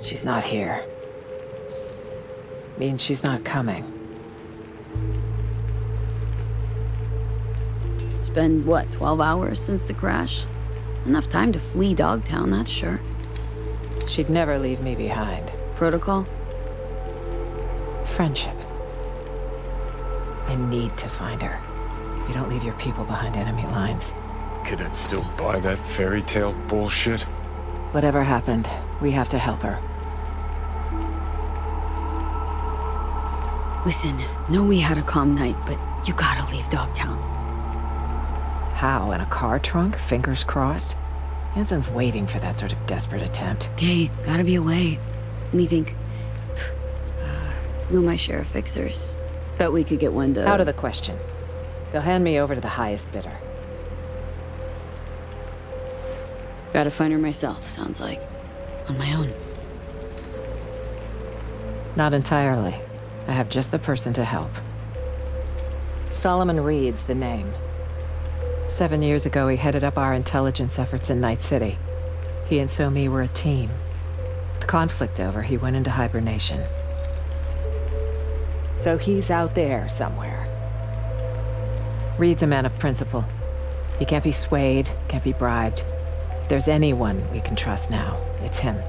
She's not here. Means she's not coming. It's been, what, 12 hours since the crash? Enough time to flee Dogtown, that's sure. She'd never leave me behind. Protocol? Friendship. I need to find her. You don't leave your people behind enemy lines. Could I still buy that fairy tale bullshit? Whatever happened, we have to help her. Listen, know we had a calm night, but you gotta leave Dogtown. How? In a car trunk? Fingers crossed? Hansen's waiting for that sort of desperate attempt. Okay, gotta be away. Let me think. Know my share of fixers. Bet we could get wind of... Out of the question. They'll hand me over to the highest bidder. Gotta find her myself, sounds like. On my own. Not entirely. I have just the person to help. Solomon Reed's the name. 7 years ago, he headed up our intelligence efforts in Night City. He and So-Mi were a team. With conflict over, he went into hibernation. So he's out there somewhere. Reed's a man of principle. He can't be swayed, can't be bribed. If there's anyone we can trust now, it's him.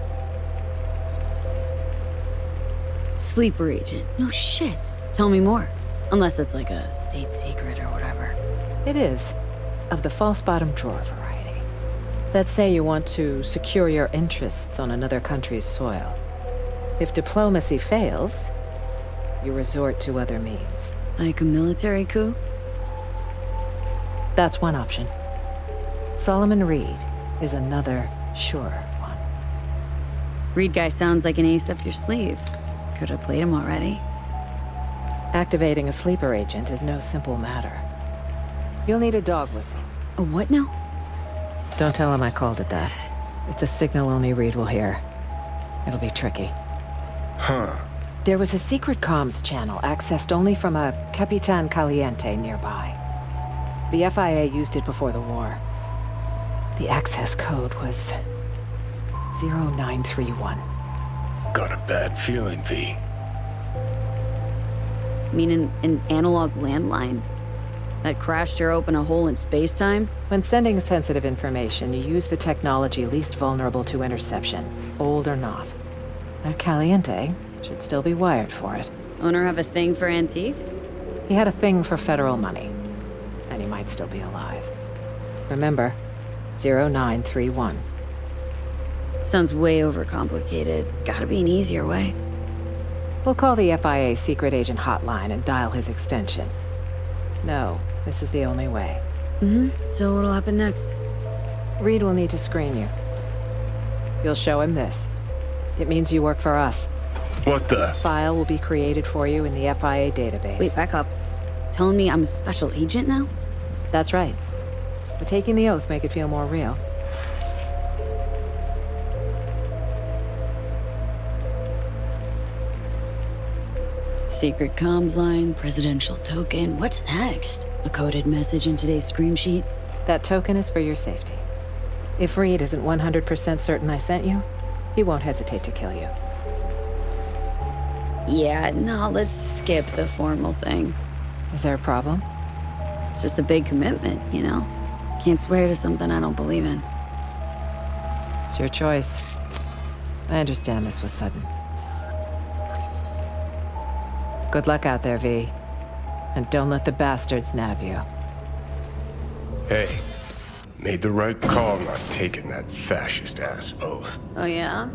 Sleeper agent. No shit. Tell me more. Unless it's like a state secret or whatever. It is. Of the false bottom drawer variety. Let's say you want to secure your interests on another country's soil. If diplomacy fails, you resort to other means. Like a military coup? That's one option. Solomon Reed is another sure one. Reed guy sounds like an ace up your sleeve. Could have played him already. Activating a sleeper agent is no simple matter. You'll need a dog whistle. A what now? Don't tell him I called it that. It's a signal only Reed will hear. It'll be tricky. Huh. There was a secret comms channel accessed only from a Capitan Caliente nearby. The FIA used it before the war. The access code was 0931. Got a bad feeling, V. Meaning an analog landline? That crashed or opened a hole in space-time? When sending sensitive information, you use the technology least vulnerable to interception, old or not. That Caliente should still be wired for it. Owner have a thing for antiques? He had a thing for federal money. And he might still be alive. Remember, 0931. Sounds way overcomplicated. Gotta be an easier way. We'll call the FIA secret agent hotline and dial his extension. No, this is the only way. So what'll happen next? Reed will need to screen you. You'll show him this. It means you work for us. What the? File will be created for you in the FIA database. Wait, back up. Telling me I'm a special agent now? That's right. But taking the oath make it feel more real. Secret comms line, presidential token. What's next? A coded message in today's scream sheet? That token is for your safety. If Reed isn't 100% certain I sent you, he won't hesitate to kill you. Yeah, no, let's skip the formal thing. Is there a problem? It's just a big commitment, you know? Can't swear to something I don't believe in. It's your choice. I understand this was sudden. Good luck out there, V. And don't let the bastards nab you. Hey, made the right call not taking that fascist-ass oath. Oh yeah?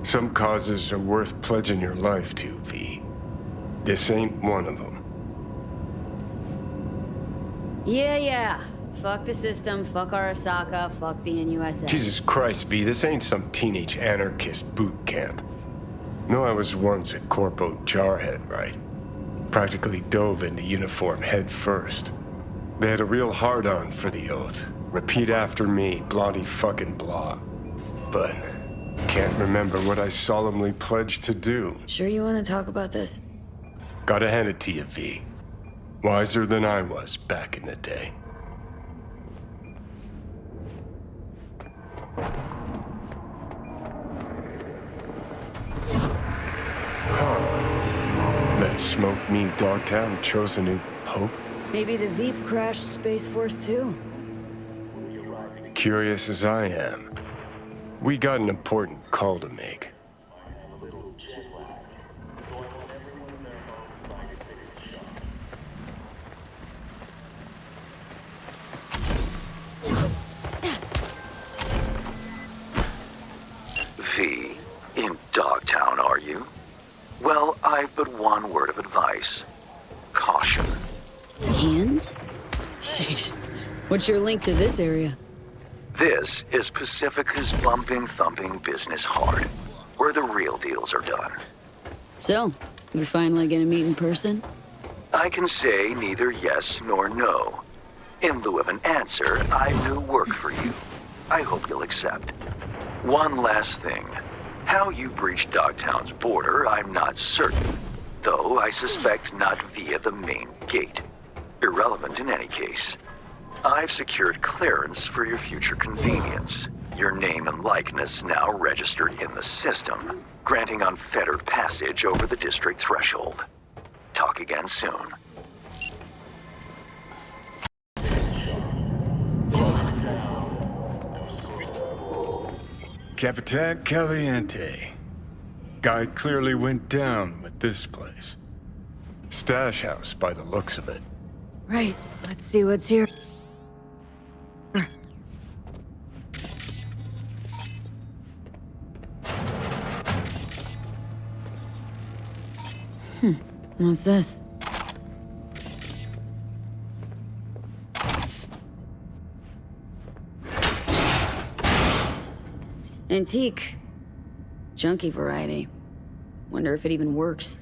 Some causes are worth pledging your life to, V. This ain't one of them. Yeah. Fuck the system, fuck Arasaka, fuck the NUSA. Jesus Christ, V, this ain't some teenage anarchist boot camp. No, I was once a corpo jarhead, right? Practically dove into uniform head first. They had a real hard-on for the oath. Repeat after me, bloody fucking blah. But can't remember what I solemnly pledged to do. Sure you want to talk about this? Gotta hand it to you, V. Wiser than I was back in the day. smoke mean Dogtown chose a new pope? Maybe the Veep crashed Space Force too. Curious as I am, we got an important call to make. V, in Dogtown, are you? Well, I've but one word of advice. Caution. Hands? Sheesh. What's your link to this area? This is Pacifica's bumping, thumping business hard, where the real deals are done. So, we finally gonna meet in person? I can say neither yes nor no. In lieu of an answer, I've new work for you. I hope you'll accept. One last thing. How you breached Dogtown's border, I'm not certain. Though I suspect not via the main gate. Irrelevant in any case. I've secured clearance for your future convenience. Your name and likeness now registered in the system, granting unfettered passage over the district threshold. Talk again soon. Capitan Caliente. Guy clearly went down with this place. Stash house by the looks of it. Right. Let's see what's here. What's this? Antique. Junky variety. Wonder if it even works.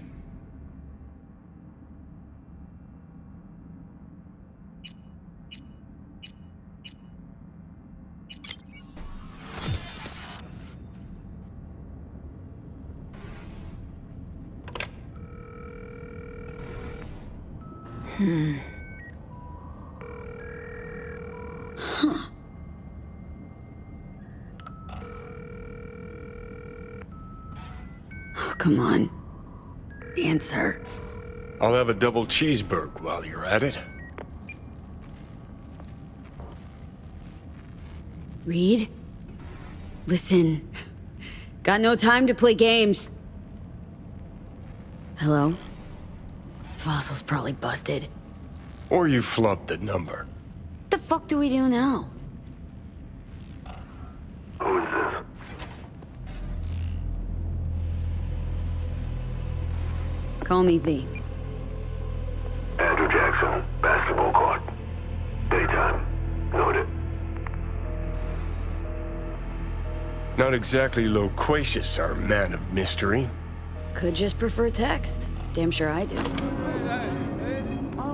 Oh, come on. Answer. I'll have a double cheeseburger while you're at it. Reed? Listen. Got no time to play games. Hello? Fossil's probably busted. Or you flubbed the number. The fuck do we do now? Who is this? Call me V. Andrew Jackson, basketball court. Daytime. Noted. Not exactly loquacious, our man of mystery. Could just prefer text. Damn sure I do.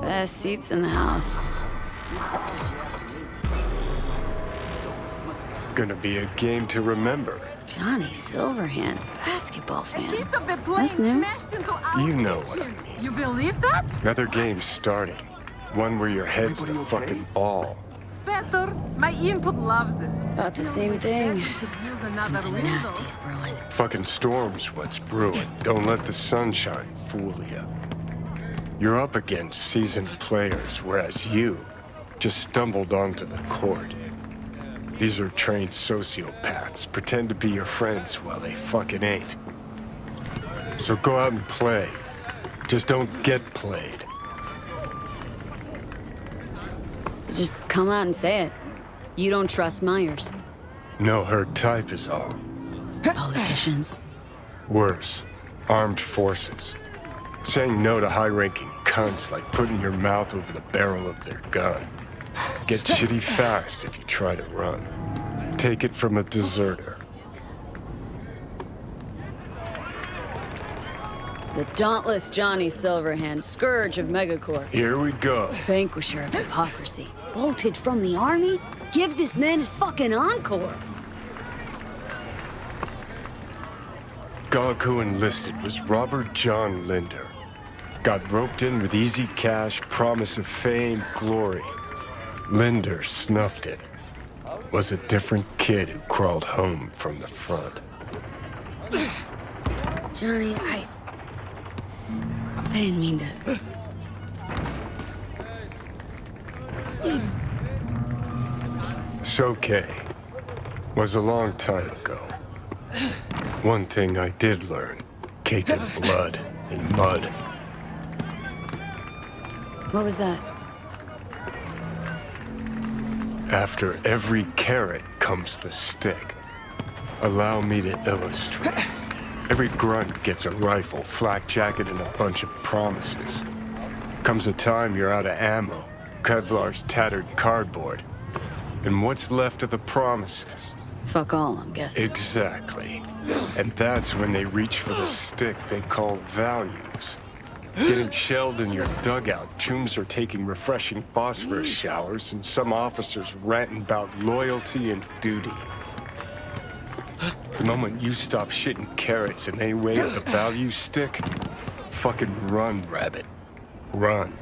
Best seats in the house. Gonna be a game to remember. Johnny Silverhand, basketball fan. A piece of the plane That's new. smashed into our You know what kitchen. I mean. You believe that? Another game starting. One where your head's the fucking ball. Better. My input loves it. Thought the same We said thing. we could use another Something window. nasty's brewing. Fucking storm's what's brewing. Don't let the sunshine fool you. You're up against seasoned players, whereas you just stumbled onto the court. These are trained sociopaths. Pretend to be your friends while they fucking ain't. So go out and play. Just don't get played. Just come out and say it. You don't trust Myers. No, her type is all. Politicians. Worse, armed forces. Saying no to high-ranking cunts like putting your mouth over the barrel of their gun. Get shitty fast if you try to run. Take it from a deserter. The dauntless Johnny Silverhand, scourge of megacorps. Here we go. Vanquisher of hypocrisy. Bolted from the army? Give this man his fucking encore. Gog who enlisted was Robert John Linder. Got roped in with easy cash, promise of fame, glory. Linder snuffed it. Was a different kid who crawled home from the front. Johnny, I didn't mean to. It's okay. Was a long time ago. One thing I did learn, caked in blood and mud. What was that? After every carrot comes the stick. Allow me to illustrate. Every grunt gets a rifle, flak jacket, and a bunch of promises. Comes a time you're out of ammo, Kevlar's tattered cardboard. And what's left of the promises? Fuck all, I'm guessing. Exactly. And that's when they reach for the stick they call values. Getting shelled in your dugout, chooms are taking refreshing phosphorus showers, and some officers ranting about loyalty and duty. The moment you stop shitting carrots and they wave the value stick, fucking run, rabbit. Run.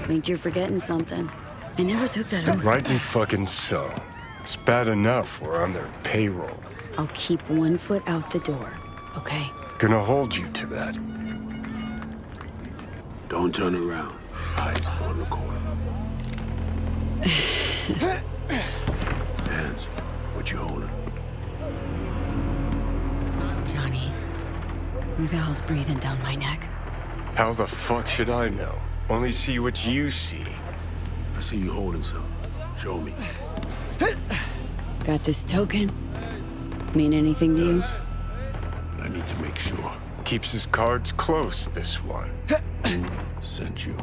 Think you're forgetting something. I never took that oath. Rightly fucking so. It's bad enough we're on their payroll. I'll keep 1 foot out the door, okay? Gonna hold you to that. Don't turn around. Eyes on the court. Hands. What you holding? Johnny, who the hell's breathing down my neck? How the fuck should I know? Only see what you see. I see you holding something. Show me. Got this token? Mean anything to you? But I need to make sure. Keeps his cards close, this one. Who sent you?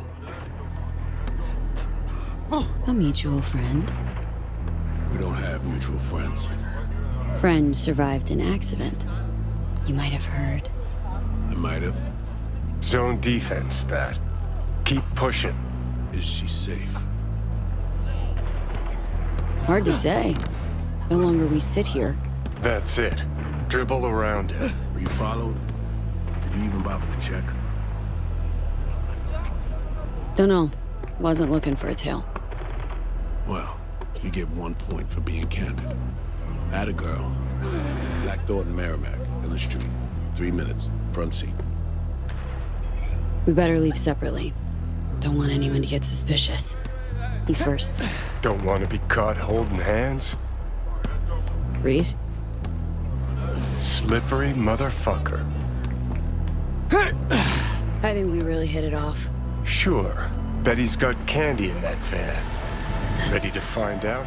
A mutual friend. We don't have mutual friends. Friend survived an accident. You might have heard. I might have. Zone defense, that. Keep pushing. Is she safe? Hard to say. The longer we sit here. That's it. Dribble around him. Were you followed? Did you even bother to check? Dunno. Wasn't looking for a tail. Well, you get 1 point for being candid. Had a girl. Black Thornton Merrimack, in the street. 3 minutes, front seat. We better leave separately. Don't want anyone to get suspicious. You first. Don't want to be caught holding hands? Reed? Slippery motherfucker. I think we really hit it off. Sure. Bet he's got candy in that van. Ready to find out?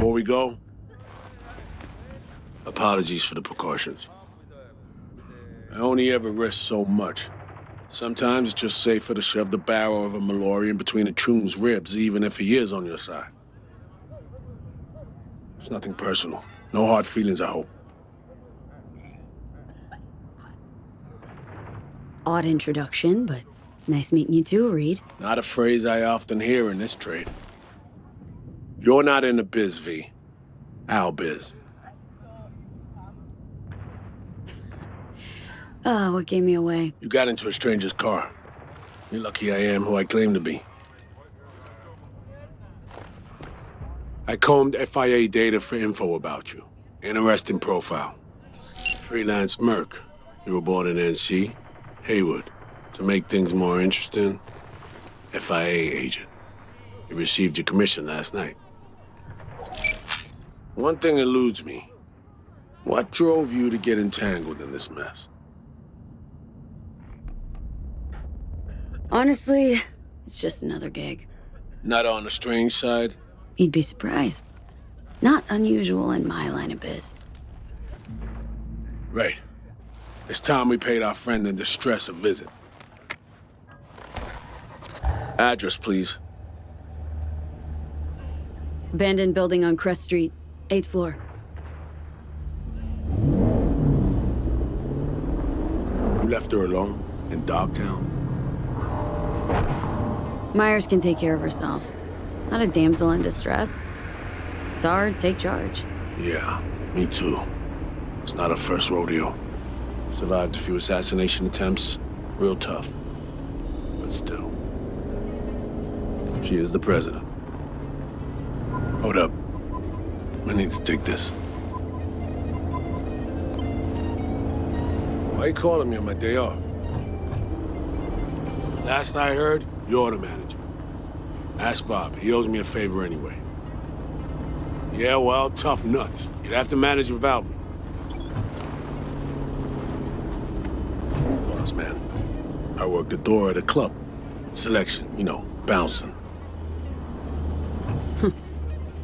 Before we go, apologies for the precautions. I only ever risk so much. Sometimes it's just safer to shove the barrel of a Malorian between a Choom's ribs, even if he is on your side. It's nothing personal. No hard feelings, I hope. Odd introduction, but nice meeting you too, Reed. Not a phrase I often hear in this trade. You're not in the biz, V. Our biz. What gave me away? You got into a stranger's car. You're lucky I am who I claim to be. I combed FIA data for info about you. Interesting profile. Freelance merc. You were born in NC, Haywood. To make things more interesting, FIA agent. You received your commission last night. One thing eludes me. What drove you to get entangled in this mess? Honestly, it's just another gig. Not on the strange side? You'd be surprised. Not unusual in my line of biz. Right. It's time we paid our friend in distress a visit. Address, please. Abandoned building on Crest Street, 8th floor. left her alone in Dogtown? Myers can take care of herself. Not a damsel in distress. Saw her take charge. Yeah, me too. It's not her first rodeo. Survived a few assassination attempts. Real tough. But still. She is the president. Hold up. I need to take this. Why you calling me on my day off? Last I heard, you're the manager. Ask Bob. He owes me a favor anyway. Yeah, well, tough nuts. You'd have to manage without me. Boss man. I work the door at a club. Selection, you know, bouncing.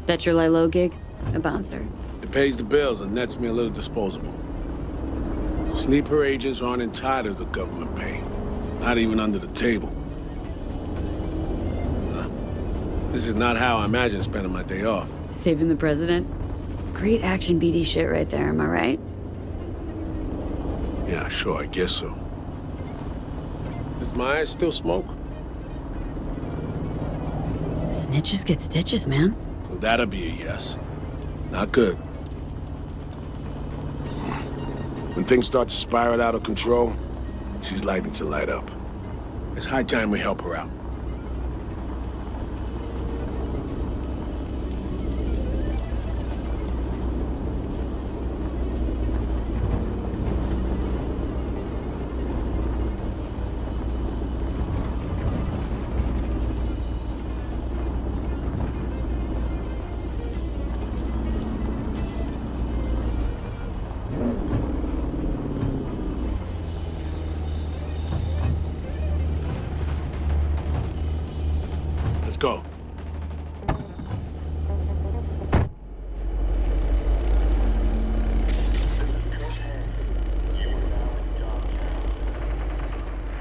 That your Lilo gig? A bouncer. It pays the bills and nets me a little disposable. Sleeper agents aren't entitled to government pay. Not even under the table. This is not how I imagine spending my day off. Saving the president? Great action BD shit right there, am I right? Yeah, sure, I guess so. Does Myers still smoke? Snitches get stitches, man. Well, that'll be a yes. Not good. When things start to spiral out of control, she's likely to light up. It's high time we help her out. Let's go.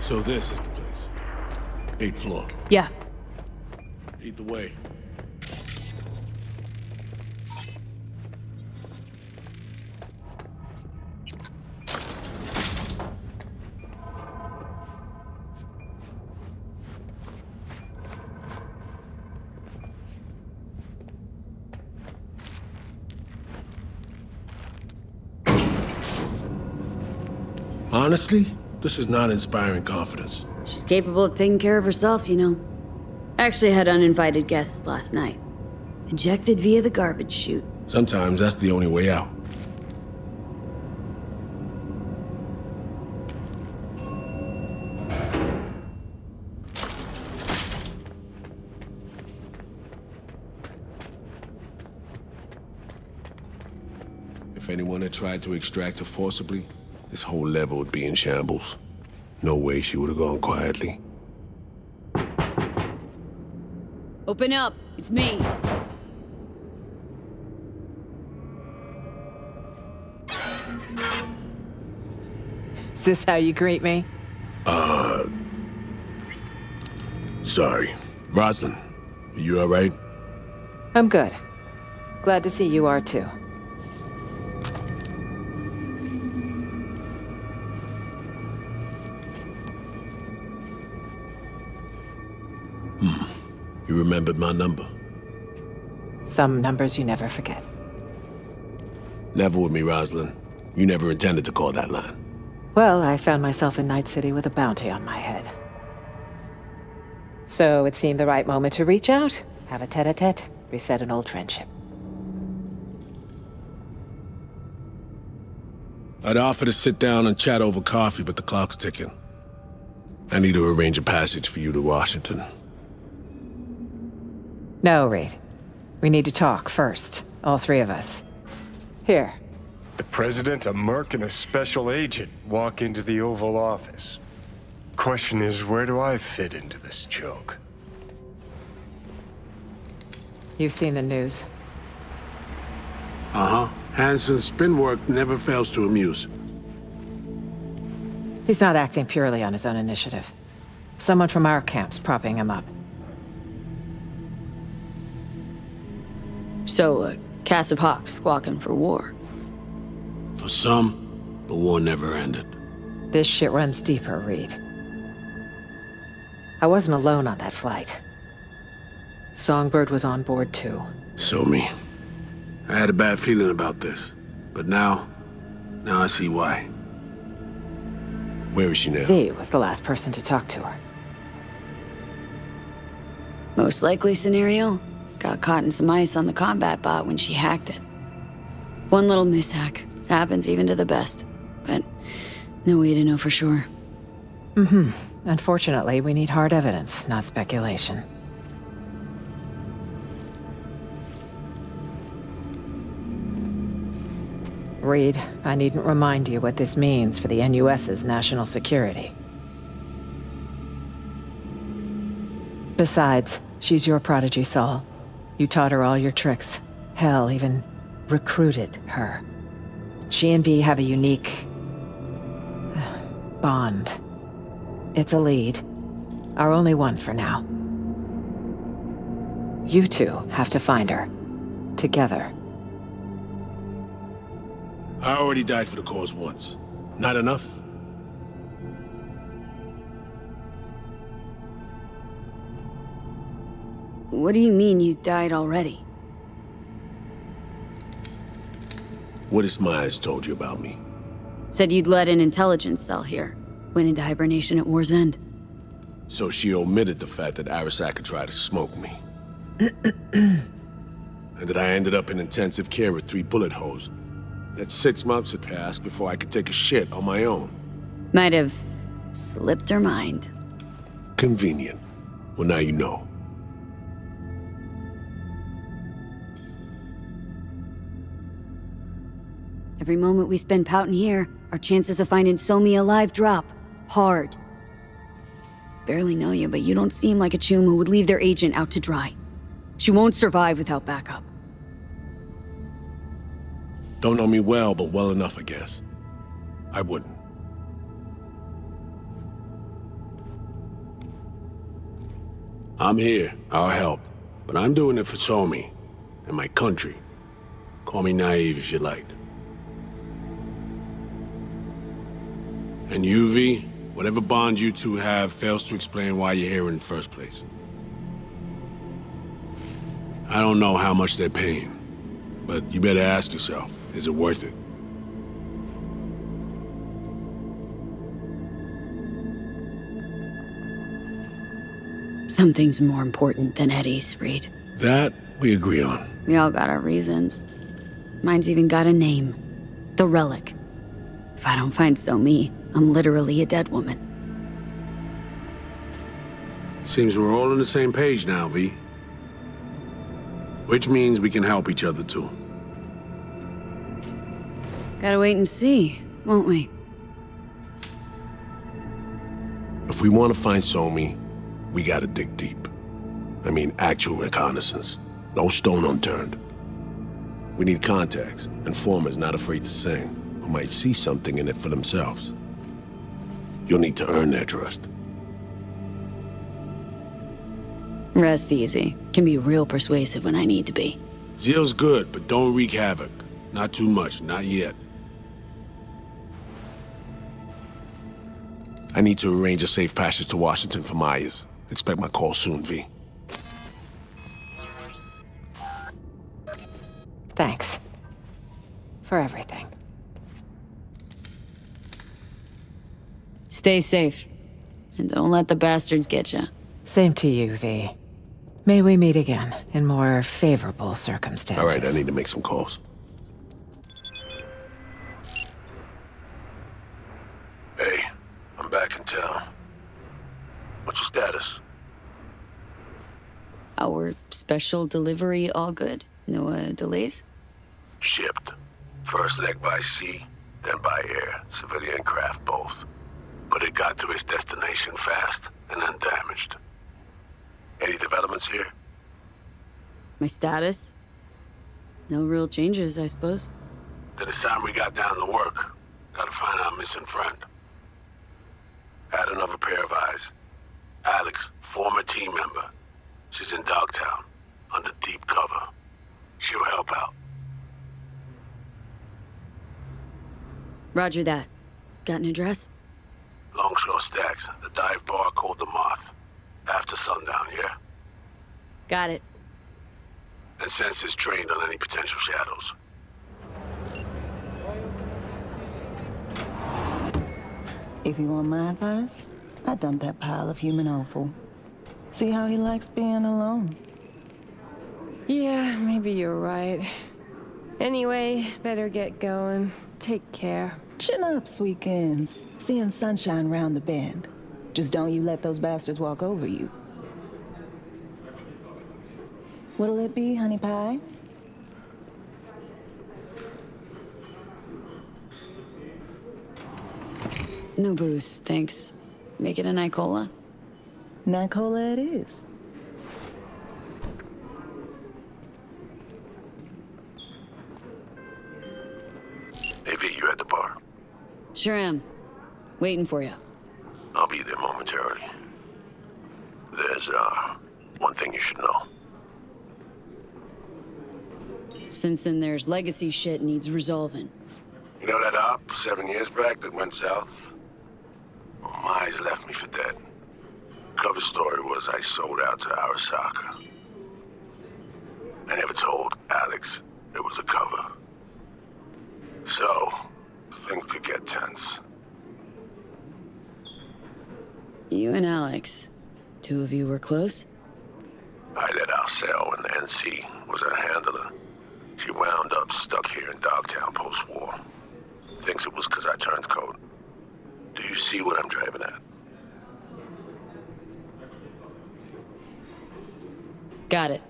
So this is the place. 8th floor. Yeah. Lead the way. Honestly, this is not inspiring confidence. She's capable of taking care of herself, you know. Actually had uninvited guests last night. Ejected via the garbage chute. Sometimes that's the only way out. If anyone had tried to extract her forcibly, this whole level would be in shambles. No way she would have gone quietly. Open up. It's me. Is this how you greet me? Sorry. Rosalind, are you all right? I'm good. Glad to see you are too. You remembered my number. Some numbers you never forget. Never with me, Rosalind. You never intended to call that line. Well, I found myself in Night City with a bounty on my head. So it seemed the right moment to reach out, have a tete-a-tete, reset an old friendship. I'd offer to sit down and chat over coffee, but the clock's ticking. I need to arrange a passage for you to Washington. No, Reed. We need to talk first, all three of us. Here. The president, a merc, and a special agent walk into the Oval Office. Question is, where do I fit into this joke? You've seen the news. Uh-huh. Hansen's spin work never fails to amuse. He's not acting purely on his own initiative. Someone from our camp's propping him up. So, a cast of hawks squawking for war. For some, the war never ended. This shit runs deeper, Reed. I wasn't alone on that flight. Songbird was on board too. So me. I had a bad feeling about this. But now I see why. Where is she now? V was the last person to talk to her. Most likely scenario, got caught in some ice on the combat bot when she hacked it. One little mishack. Happens even to the best. But no way to know for sure. Unfortunately, we need hard evidence, not speculation. Reed, I needn't remind you what this means for the NUS's national security. Besides, she's your prodigy, Saul. You taught her all your tricks. Hell, even recruited her. She and V have a unique bond. It's a lead. Our only one for now. You two have to find her. Together. I already died for the cause once. Not enough? What do you mean you died already? What has Myers told you about me? Said you'd led an intelligence cell here. Went into hibernation at war's end. So she omitted the fact that Arasaka tried to smoke me. And that I ended up in intensive care with 3 bullet holes. That 6 months had passed before I could take a shit on my own. Might have slipped her mind. Convenient. Well, now you know. Every moment we spend pouting here, our chances of finding Somi alive drop. Hard. Barely know you, but you don't seem like a chum who would leave their agent out to dry. She won't survive without backup. Don't know me well, but well enough, I guess. I wouldn't. I'm here. I'll help. But I'm doing it for Somi and my country. Call me naive if you like. And you, V, whatever bond you two have fails to explain why you're here in the first place. I don't know how much they're paying, but you better ask yourself, is it worth it? Something's more important than Eddie's, Reed. That we agree on. We all got our reasons. Mine's even got a name. The Relic. If I don't find Somi, I'm literally a dead woman. Seems we're all on the same page now, V. Which means we can help each other too. Gotta wait and see, won't we? If we want to find Somi, we gotta dig deep. I mean, actual reconnaissance. No stone unturned. We need contacts, informers not afraid to sing, who might see something in it for themselves. You'll need to earn their trust. Rest easy. Can be real persuasive when I need to be. Zeal's good, but don't wreak havoc. Not too much, not yet. I need to arrange a safe passage to Washington for Myers. Expect my call soon, V. Thanks. For everything. Stay safe. And don't let the bastards get you. Same to you, V. May we meet again in more favorable circumstances. All right, I need to make some calls. Hey, I'm back in town. What's your status? Our special delivery all good? No delays? Shipped. First leg by sea, then by air. Civilian craft both. But it got to its destination fast and undamaged. Any developments here? My status? No real changes, I suppose. Then it's time we got down to work. Gotta find our missing friend. Add another pair of eyes. Alex, former team member. She's in Dogtown, under deep cover. She'll help out. Roger that. Got an address? Shore Stacks, the dive bar called the Moth. After sundown, yeah? Got it. And sensors trained on any potential shadows. If you want my advice, I dump that pile of human offal. See how he likes being alone. Yeah, maybe you're right. Anyway, better get going. Take care. Chin up, Sweekends. Seeing sunshine round the bend. Just don't you let those bastards walk over you. What'll it be, honey pie? No booze, thanks. Make it a Nicola. Nicola it is. AV, you at the bar? Sure am. Waiting for you. I'll be there momentarily. There's, one thing you should know. Since there's legacy shit needs resolving. You know that op 7 years back that went south? Well, Mize left me for dead. Cover story was I sold out to Arasaka. I never told Alex it was a cover. So, things could get tense. You and Alex, two of you were close? I let Arcel and NC was her handler. She wound up stuck here in Dogtown post-war. Thinks it was because I turned coat. Do you see what I'm driving at? Got it.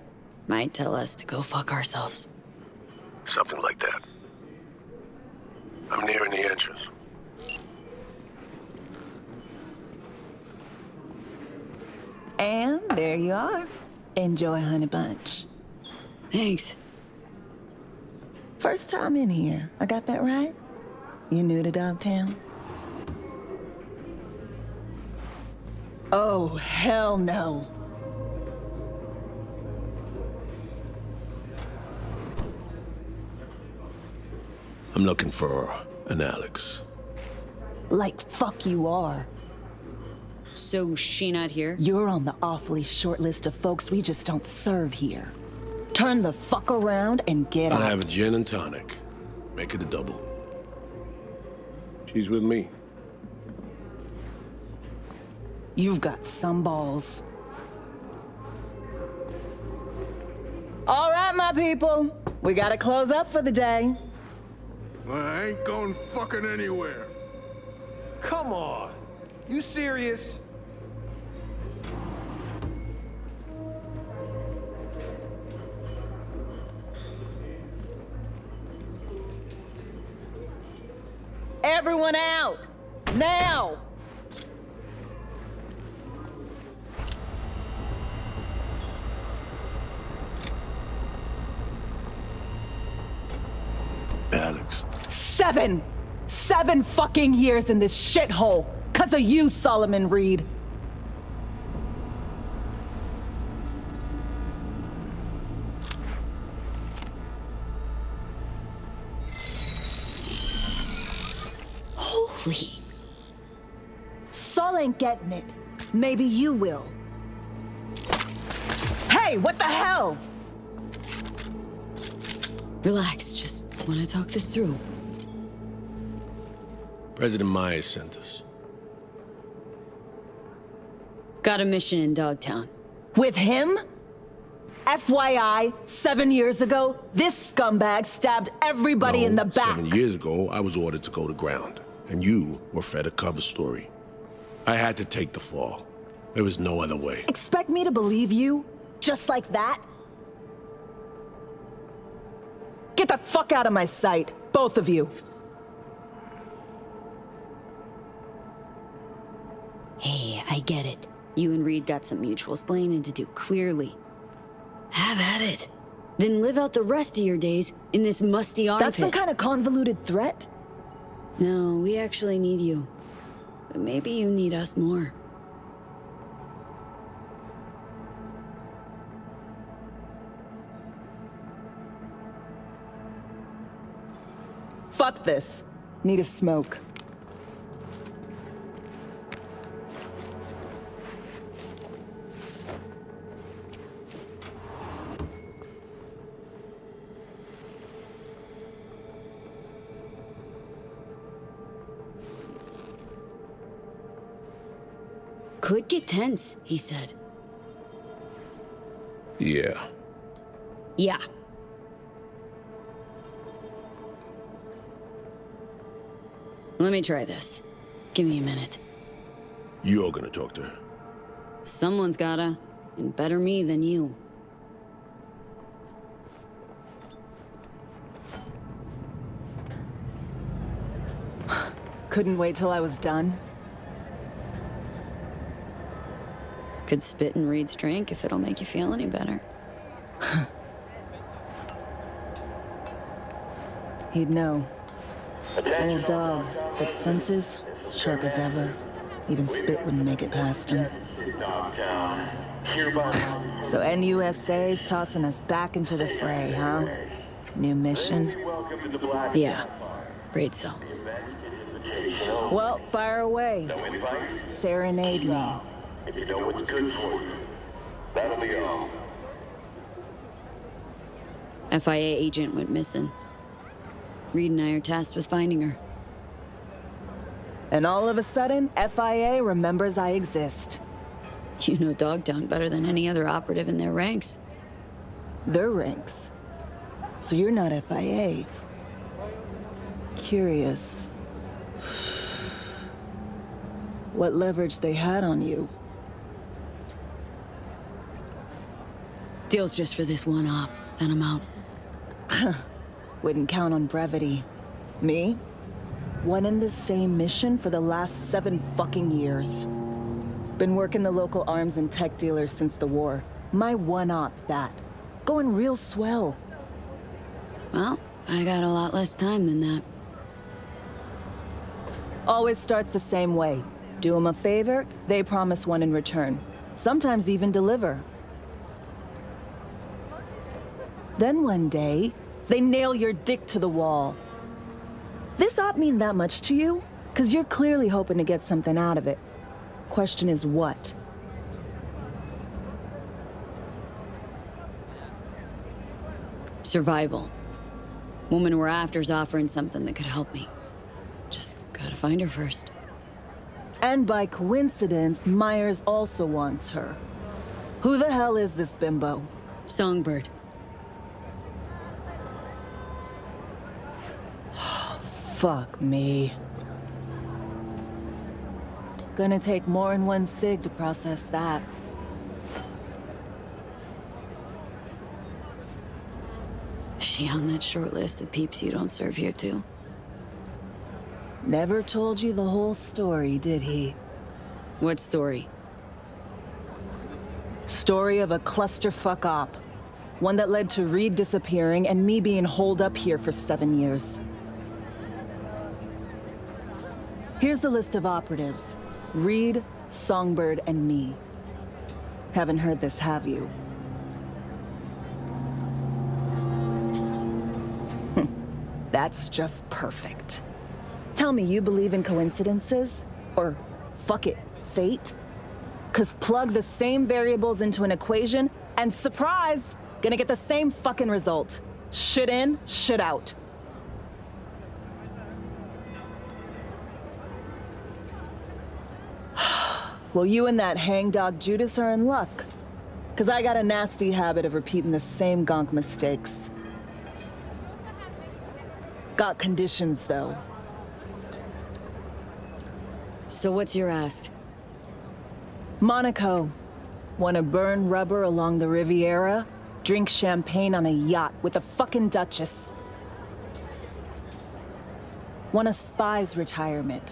Might tell us to go fuck ourselves. Something like that. I'm nearing the entrance. And there you are. Enjoy, honey bunch. Thanks. First time in here. I got that right? You new to Dogtown? Oh, hell no. I'm looking for an Alex. Like fuck you are. So she not here? You're on the awfully short list of folks we just don't serve here. Turn the fuck around and get I'll out. have a gin and tonic. Make it a double. She's with me. You've got some balls. All right, my people. We gotta close up for the day. Well, I ain't going fucking anywhere. Come on. You serious? Everyone out! Now! Alex. 7 fucking years in this shithole. 'Cause of you, Solomon Reed. Holy. Sol ain't getting it. Maybe you will. Hey, what the hell? Relax, just want to talk this through. President Myers sent us. Got a mission in Dogtown. With him? FYI, 7 years ago, this scumbag stabbed everybody in the back. 7 years ago, I was ordered to go to ground, and you were fed a cover story. I had to take the fall. There was no other way. Expect me to believe you? Just like that? Get the fuck out of my sight, both of you. Hey, I get it. You and Reed got some mutual splaining to do, clearly. Have at it. Then live out the rest of your days in this musty armpit. That's some kind of convoluted threat? No, we actually need you. But maybe you need us more. Fuck this. Need a smoke. could get tense, he said. Yeah. Yeah. Let me try this. Give me a minute. You're gonna talk to her. Someone's gotta. And better me than you. Couldn't wait till I was done. Could spit in Reed's drink if it'll make you feel any better. He'd know. Old dog, but senses sharp as ever. Even spit wouldn't make it past him. So NUSA's tossing us back into the fray, huh? New mission? Yeah. Great so. Well, fire away. Serenade me. If you know what's good for you, that'll be all. FIA agent went missing. Reed and I are tasked with finding her. And all of a sudden, FIA remembers I exist. You know Dogtown better than any other operative in their ranks. Their ranks? So you're not FIA. Curious. What leverage they had on you? Deal's just for this one op, then I'm out. Wouldn't count on brevity. Me? One in the same mission for the last 7 fucking years. Been working the local arms and tech dealers since the war. My one op, that. Going real swell. Well, I got a lot less time than that. Always starts the same way. Do them a favor, they promise one in return. Sometimes even deliver. Then one day, they nail your dick to the wall. This op mean that much to you? 'Cause you're clearly hoping to get something out of it. Question is what? Survival. Woman we're after's offering something that could help me. Just gotta find her first. And by coincidence, Myers also wants her. Who the hell is this bimbo? Songbird. Fuck me. Gonna take more than one cig to process that. She on that short list of peeps you don't serve here too? Never told you the whole story, did he? What story? Story of a clusterfuck op. One that led to Reed disappearing and me being holed up here for 7 years. Here's the list of operatives. Reed, Songbird, and me. Haven't heard this, have you? That's just perfect. Tell me you believe in coincidences? Or, fuck it, fate? 'Cause plug the same variables into an equation, and surprise! Gonna get the same fucking result. Shit in, shit out. Well, you and that hangdog Judas are in luck. 'Cause I got a nasty habit of repeating the same gonk mistakes. Got conditions, though. So what's your ask? Monaco. Wanna burn rubber along the Riviera? Drink champagne on a yacht with a fucking duchess? Want a spy's retirement?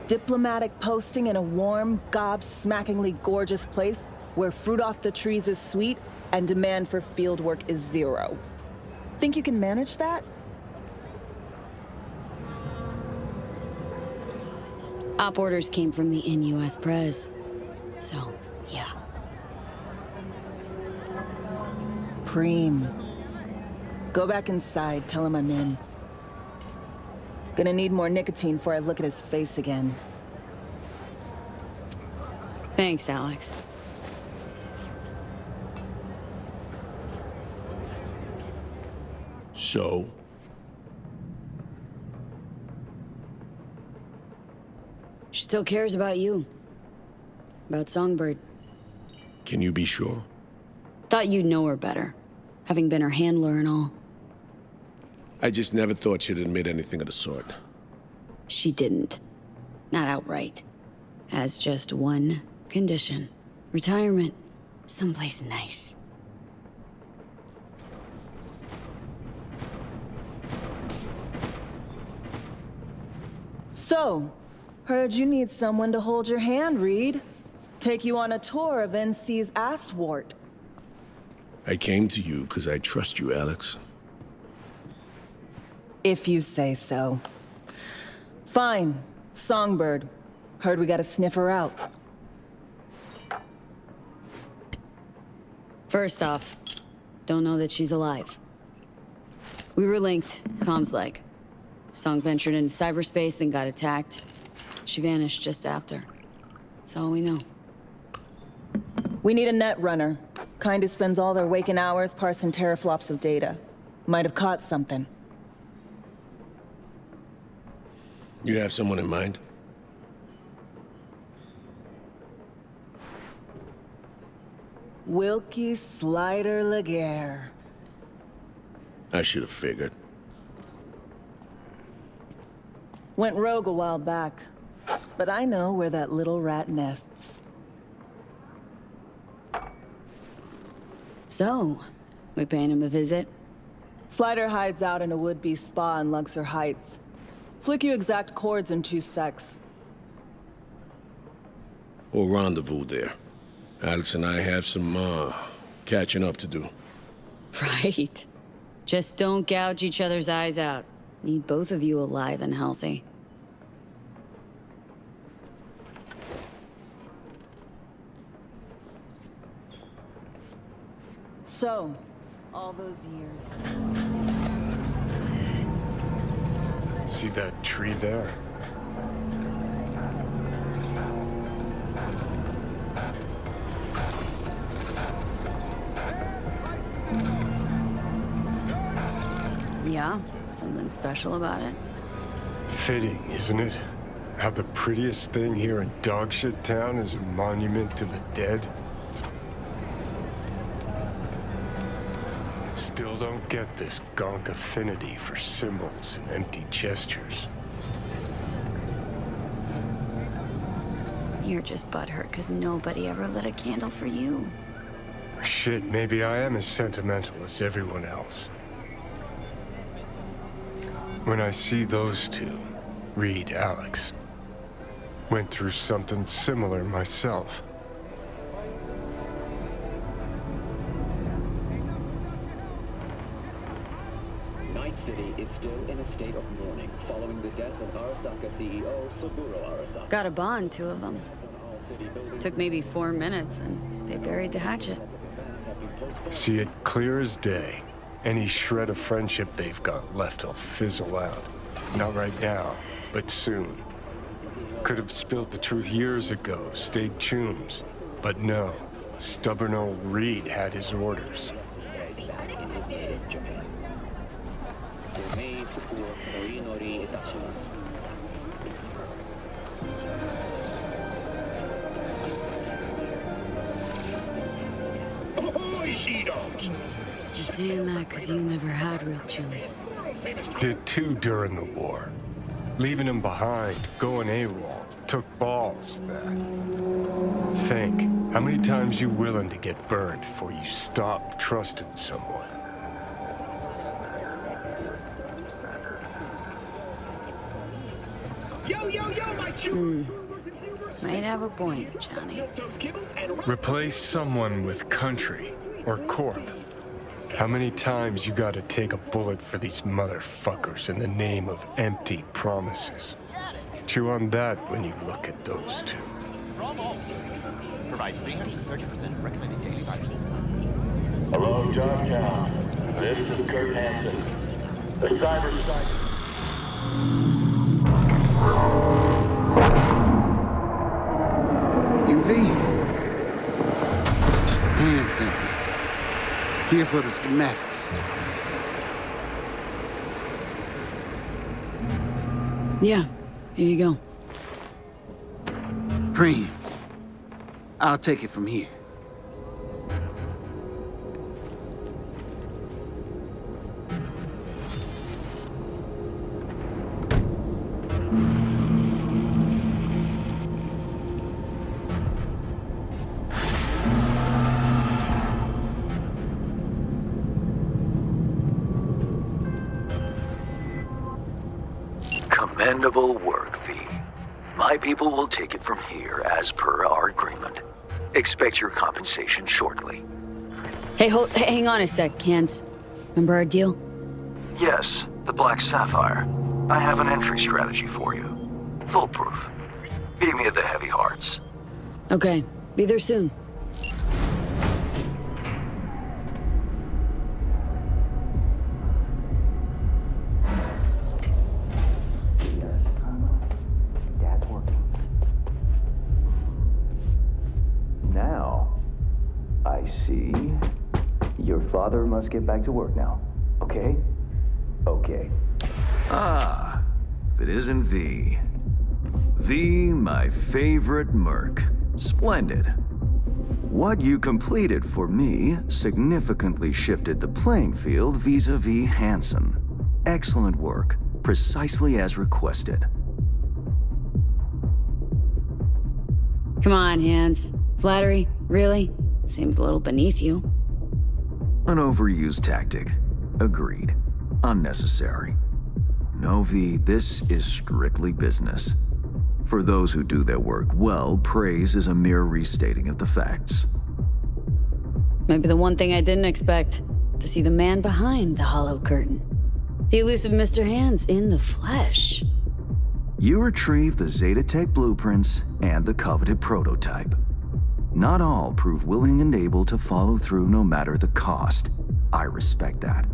Diplomatic posting in a warm, gobsmackingly gorgeous place where fruit off the trees is sweet and demand for fieldwork is 0. Think you can manage that? Op orders came from the in-US press. So, yeah. Preem. Go back inside, tell him I'm in. Gonna need more nicotine before I look at his face again. Thanks, Alex. So? She still cares about you. About Songbird. Can you be sure? Thought you'd know her better, having been her handler and all. I just never thought she'd admit anything of the sort. She didn't. Not outright. Has just one condition. Retirement. Someplace nice. So, heard you need someone to hold your hand, Reed. Take you on a tour of NC's asswart. I came to you because I trust you, Alex. If you say so. Fine. Songbird. Heard we gotta sniff her out. First off, don't know that she's alive. We were linked, comms like. Song ventured into cyberspace, then got attacked. She vanished just after. That's all we know. We need a net runner. Kind who spends all their waking hours parsing teraflops of data. Might have caught something. You have someone in mind? Wilkie Slider Laguerre. I should have figured. Went rogue a while back. But I know where that little rat nests. So, we paying him a visit? Slider hides out in a would-be spa in Luxor Heights. Flick you exact chords in 2 secs. We'll rendezvous there. Alex and I have some, catching up to do. Right. Just don't gouge each other's eyes out. Need both of you alive and healthy. So, all those years. See that tree there? Yeah? Something special about it? Fitting, isn't it? How the prettiest thing here in Dogshit Town is a monument to the dead? Still don't get this gonk affinity for symbols and empty gestures. You're just butthurt because nobody ever lit a candle for you. Shit, maybe I am as sentimental as everyone else. When I see those two, Reed, Alex, went through something similar myself. Night City is still in a state of mourning following the death of Arasaka CEO Saburo Arasaka. Got a bond, 2 of them. Took maybe 4 minutes, and they buried the hatchet. See it clear as day. Any shred of friendship they've got left will fizzle out. Not right now, but soon. Could have spilled the truth years ago, stayed chums. But no, stubborn old Reed had his orders. Just saying that because you never had real chums. Did too during the war. Leaving him behind, going AWOL, took balls then. Think, how many times you willing to get burned before you stop trusting someone? Might have a point, Johnny. Replace someone with country or corp. How many times you gotta take a bullet for these motherfuckers in the name of empty promises? Chew on that when you look at those two. Provides 330% recommended daily viruses. Hello, Georgetown. This is Kurt Hansen. The Cyberpunk. UV? Hansen. Here for the schematics. Yeah, here you go. Cream. I'll take it from here. Commendable work, V. My people will take it from here as per our agreement. Expect your compensation shortly. Hey, hang on a sec, Hans. Remember our deal? Yes, the Black Sapphire. I have an entry strategy for you. Foolproof. Meet me at the Heavy Hearts. Okay, be there soon. Dad's working. Now, I see. Your father must get back to work now. Okay? Okay. Ah, if it isn't V. V, my favorite merc. Splendid. What you completed for me significantly shifted the playing field vis-a-vis Hansen. Excellent work, precisely as requested. Come on, Hans. Flattery? Really? Seems a little beneath you. An overused tactic. Agreed. Unnecessary. No, V, this is strictly business. For those who do their work well, praise is a mere restating of the facts. Maybe the one thing I didn't expect, to see the man behind the hollow curtain. The elusive Mr. Hands in the flesh. You retrieve the Zeta Tech blueprints and the coveted prototype. Not all prove willing and able to follow through no matter the cost. I respect that.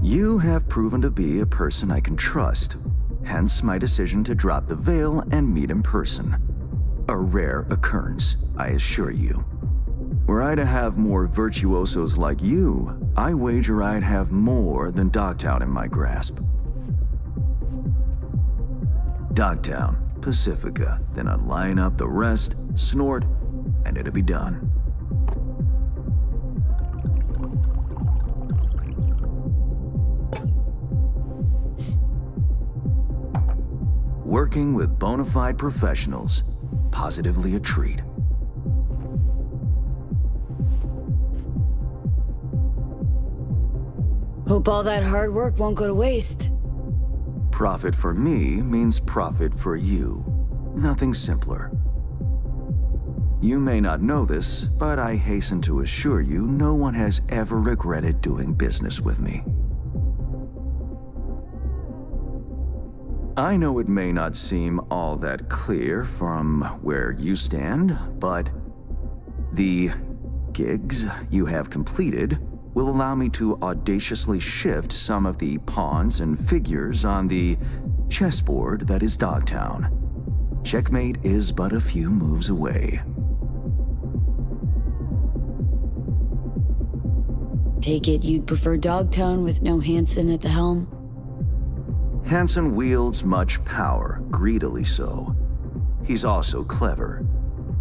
You have proven to be a person I can trust, hence my decision to drop the veil and meet in person. A rare occurrence, I assure you. Were I to have more virtuosos like you, I wager I'd have more than Dogtown in my grasp. Dogtown, Pacifica, then I'd line up the rest, snort, and it'd be done. Working with bona fide professionals, positively a treat. Hope all that hard work won't go to waste. Profit for me means profit for you. Nothing simpler. You may not know this, but I hasten to assure you no one has ever regretted doing business with me. I know it may not seem all that clear from where you stand, but the gigs you have completed will allow me to audaciously shift some of the pawns and figures on the chessboard that is Dogtown. Checkmate is but a few moves away. Take it you'd prefer Dogtown with no Hansen at the helm? Hansen wields much power, greedily so. He's also clever.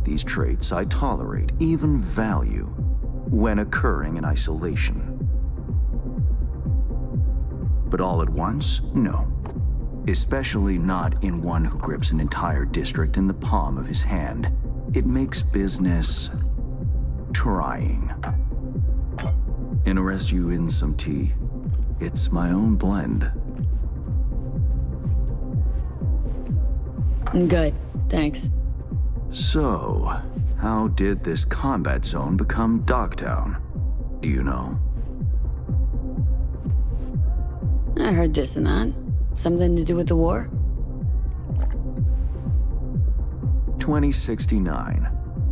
These traits I tolerate, even value, when occurring in isolation. But all at once, no. Especially not in one who grips an entire district in the palm of his hand. It makes business trying. Interest you in some tea? It's my own blend. Good, thanks. So, how did this combat zone become Dogtown? Do you know? I heard this and that. Something to do with the war? 2069.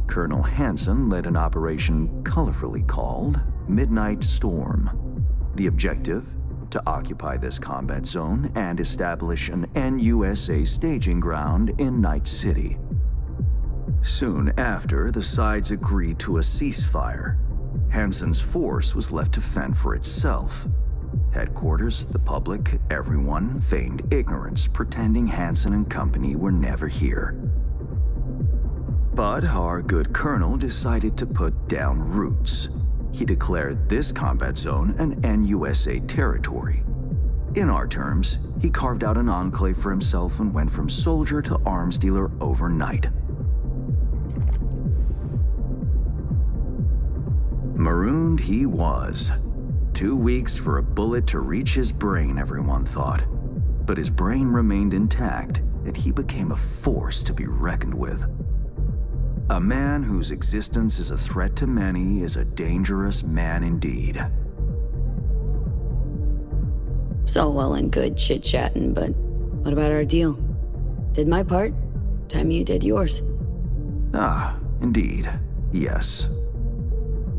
Colonel Hansen led an operation colorfully called Midnight Storm. The objective? To occupy this combat zone and establish an NUSA staging ground in Night City. Soon after, the sides agreed to a ceasefire. Hansen's force was left to fend for itself. Headquarters, the public, everyone feigned ignorance, pretending Hansen and company were never here. But our good colonel decided to put down roots. He declared this combat zone an NUSA territory. In our terms, he carved out an enclave for himself and went from soldier to arms dealer overnight. Marooned he was. 2 weeks for a bullet to reach his brain, everyone thought. But his brain remained intact, and he became a force to be reckoned with. A man whose existence is a threat to many is a dangerous man indeed. It's all well and good chit-chatting, but what about our deal? Did my part, time you did yours. Ah, indeed, yes.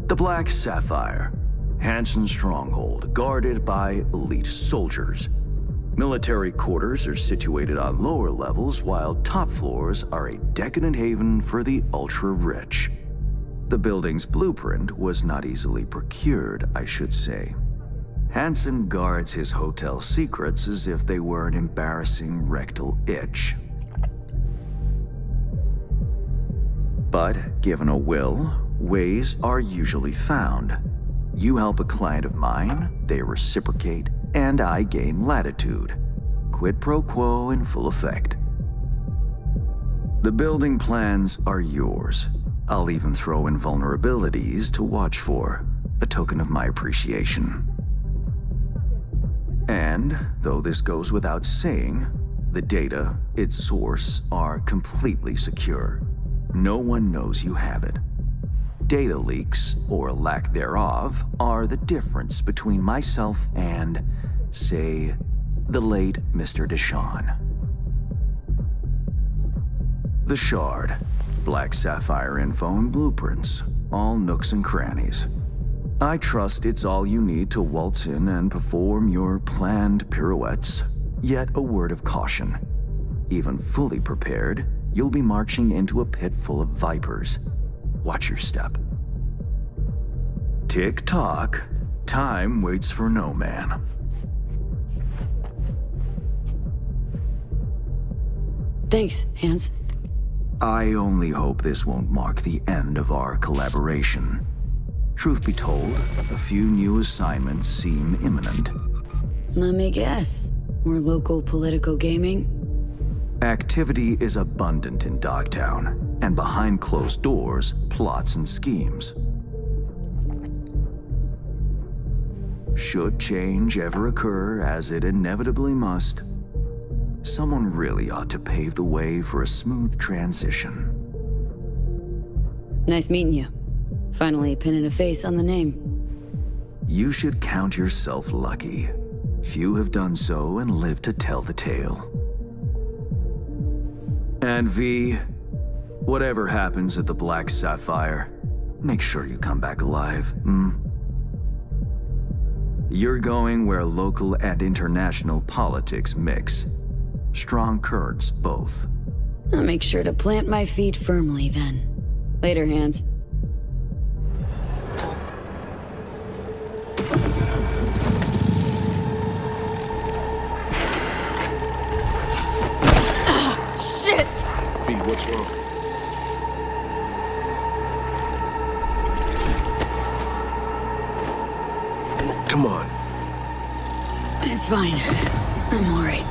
The Black Sapphire, Hansen's stronghold, guarded by elite soldiers. Military quarters are situated on lower levels, while top floors are a decadent haven for the ultra-rich. The building's blueprint was not easily procured, I should say. Hansen guards his hotel secrets as if they were an embarrassing rectal itch. But given a will, ways are usually found. You help a client of mine, they reciprocate, and I gain latitude. Quid pro quo in full effect. The building plans are yours. I'll even throw in vulnerabilities to watch for, a token of my appreciation. And, though this goes without saying, the data, its source, are completely secure. No one knows you have it. Data leaks, or lack thereof, are the difference between myself and, say, the late Mr. Deshawn. The Shard, Black Sapphire info and blueprints, all nooks and crannies. I trust it's all you need to waltz in and perform your planned pirouettes. Yet a word of caution. Even fully prepared, you'll be marching into a pit full of vipers. Watch your step. Tick-tock, time waits for no man. Thanks, Hans. I only hope this won't mark the end of our collaboration. Truth be told, a few new assignments seem imminent. Let me guess. More local political gaming? Activity is abundant in Dogtown, and behind closed doors, plots and schemes. Should change ever occur, as it inevitably must, someone really ought to pave the way for a smooth transition. Nice meeting you. Finally pinning a face on the name. You should count yourself lucky. Few have done so and lived to tell the tale. And V, whatever happens at the Black Sapphire, make sure you come back alive, You're going where local and international politics mix. Strong currents, both. I'll make sure to plant my feet firmly then. Later, Hans. Shit! V, what's wrong? Come on. It's fine. I'm alright.